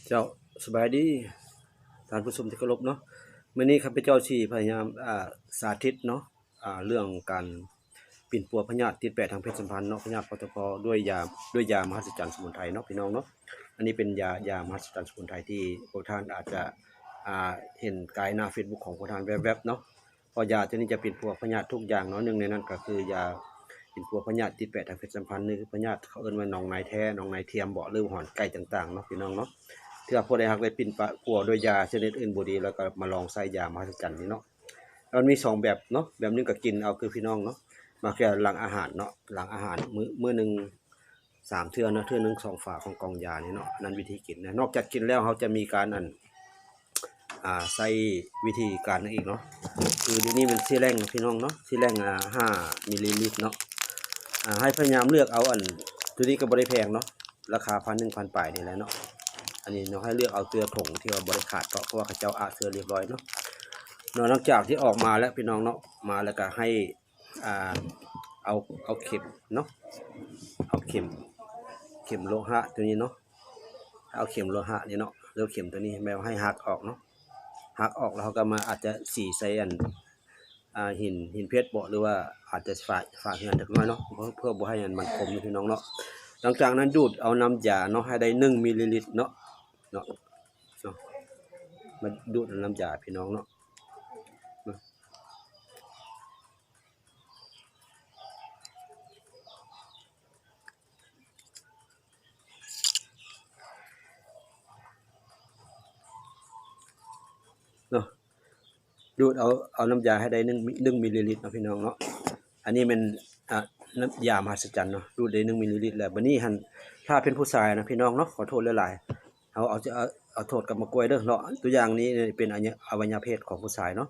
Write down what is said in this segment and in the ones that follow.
เจ้าสบายดีท่านผู้ชมที่เคารพเนาะมื้อนี้ข้าพเจ้าสิพยายามสาธิตเนาะเรื่องการปิ่นปัวพยาธิติดแปะทางเพศสัมพันธ์เนาะพยาธิปตปด้วยยามหัศจรรย์สมุนไพรเนาะพี่น้องเนาะอันนี้เป็นยามหัศจรรย์สมุนไพรที่พวกท่านอาจจะเห็นกายหน้าเฟซบุ๊กของพวกท่านแวบๆเนาะเพราะยาตัวนี้จะปิ่นปัวพยาธิทุกอย่างเนาะหนึ่งในนั้นก็คือยาปิ่นปัวพยาธิติดแปะทางเพศสัมพันธ์นี่คือพยาธิเขาเอิ้นว่าหนองในแท้หนองในเทียมเบาะหรือหอนไก่ต่างๆเนาะพี่น้องเนาะ เทื่อผู้ใดหักได้ปิ่นปะปัวด้วยยาชนิดอื่นบ่ดีแล้วก็มาลองใส่ยามหัศจรรย์นี่เนาะมันมี2แบบเนาะแบบหนึงก็กินเอาคือพี่น้องเนาะมาแค่หลังอาหารเนาะหลังอาหารมื้อหนึง3เทื่อเนาะเทื่อหนึง2ฝาของกล่องยานี่เนาะนั่นวิธีกินนะนอกจากกินแล้วเขาจะมีการใส่วิธีการนึงอีกเนาะคือเดี๋ยวนี้มันสิแรงพี่น้องเนาะสิแรง5มิลลิลิตรเนาะให้พยายามเลือกเอาตัวนี้ก็บ่ได้แพงเนาะราคา1,000 ปลายนี่แหละเนาะ อันนี้เนาะให้เลือกเอาเสื้อผงที่ว่าบริขาดเพราะว่าเขาเจ้าเสื้อเรียบร้อยเนาะหลังจากที่ออกมาแล้วพี่น้องเนาะมาแล้วก็ให้อ่าเอาเข็มเนาะเอาเข็มโลหะตัวนี้เนาะเอาเข็มโลหะนี่เนาะเลือกเข็มตัวนี้แมวให้หักออกเนาะหักออกแล้วเขาก็มาอาจจะสีใส่หินเพชรบ่หรือว่าอาจจะฝาเหือนจักหน่อยเนาะเพื่อบ่ให้มันคมพี่น้องเนาะหลังจากนั้นดูดเอาน้ำยาเนาะให้ได้1มิลลิลิตรเนาะเนาะมาดูดน้ำยาพี่น้องเนาะเนาะดูดเอาน้ำยาให้ได้1มิลลิลิตรเนาะพี่น้องเนาะอันนี้เป็นน้ำยามหัศจรรย์เนาะดูดได้1มิลลิลิตรแล้วบัดนี้ถ้าเป็นผู้ชายนะพี่น้องเนาะขอโทษหลายๆเอาโทษกับมะกล้วยเด้อเนาะตัวอย่างนี้เป็นอวัยวะเพศของผู้ชายเนาะ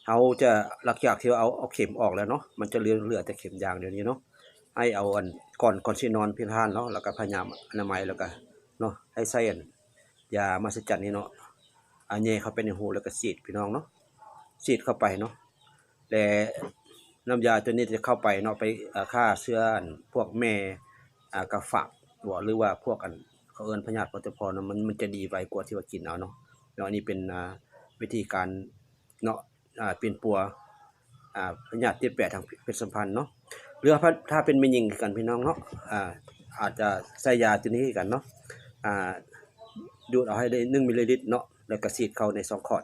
เขาจะหลังจากที่เอาเข็มออกแล้วเนาะมันจะเหลือแต่เข็มยางเดี๋ยวนี้เนาะให้เอาก่อนสินอนพี่ท่านเนาะแล้วก็พยายามอนามัยแล้วก็เนาะให้ใส่ยามหัศจรรย์นี่เนาะแย่เข้าไปในหูแล้วก็ฉีดพี่น้องเนาะฉีดเข้าไปเนาะแต่น้ำยาตัวนี้จะเข้าไปเนาะไปฆ่าเชื้อพวกแม่กระฝักหรือว่าพวกเขาเอิ้นพยาธิปฏิพรเนาะมันจะดีไวกว่าที่ว่ากินเอาเนาะแล้วอันนี้เป็นวิธีการเนาะเป็นปัวพยาธิติดแปะทางเพศสัมพันธ์เนาะหรือถ้าเป็นแม่หญิงกันพี่น้องเนาะอาจจะใส่ยาตัวนี้กันเนาะดูดเอาให้ได้1มิลลิลิตรเนาะแล้วก็ฉีดเข้าใน2ขวด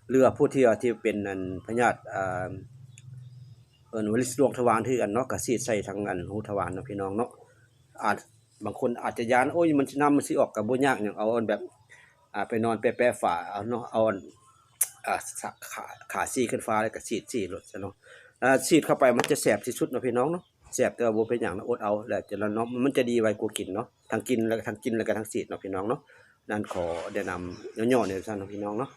หรือผู้ที่เป็นพยาธิวลิสดวงทวารคือกันเนาะก็ฉีดใส่ทางหูทวารเนาะพี่น้องเนาะบางคนอาจจะย้านโอ้ยมันสิออกก็บ่ยากหยังเอาแบบไปนอนแปะๆฝาเอาเนาะเอาขาซี่ขึ้นฟ้าแล้วก็ฉีดรถซะเนาะฉีดเข้าไปมันจะแสบที่สุดเนาะพี่น้องเนาะแสบแต่ว่าบ่เป็นหยังอดเอาแล้วจะเนาะมันจะดีไวกว่ากินเนาะทั้งกินแล้วก็ทั้งฉีดเนาะพี่น้องเนาะนั่นขอแนะนำย่อๆเนี่ยซั่นเนาะพี่น้องเนาะ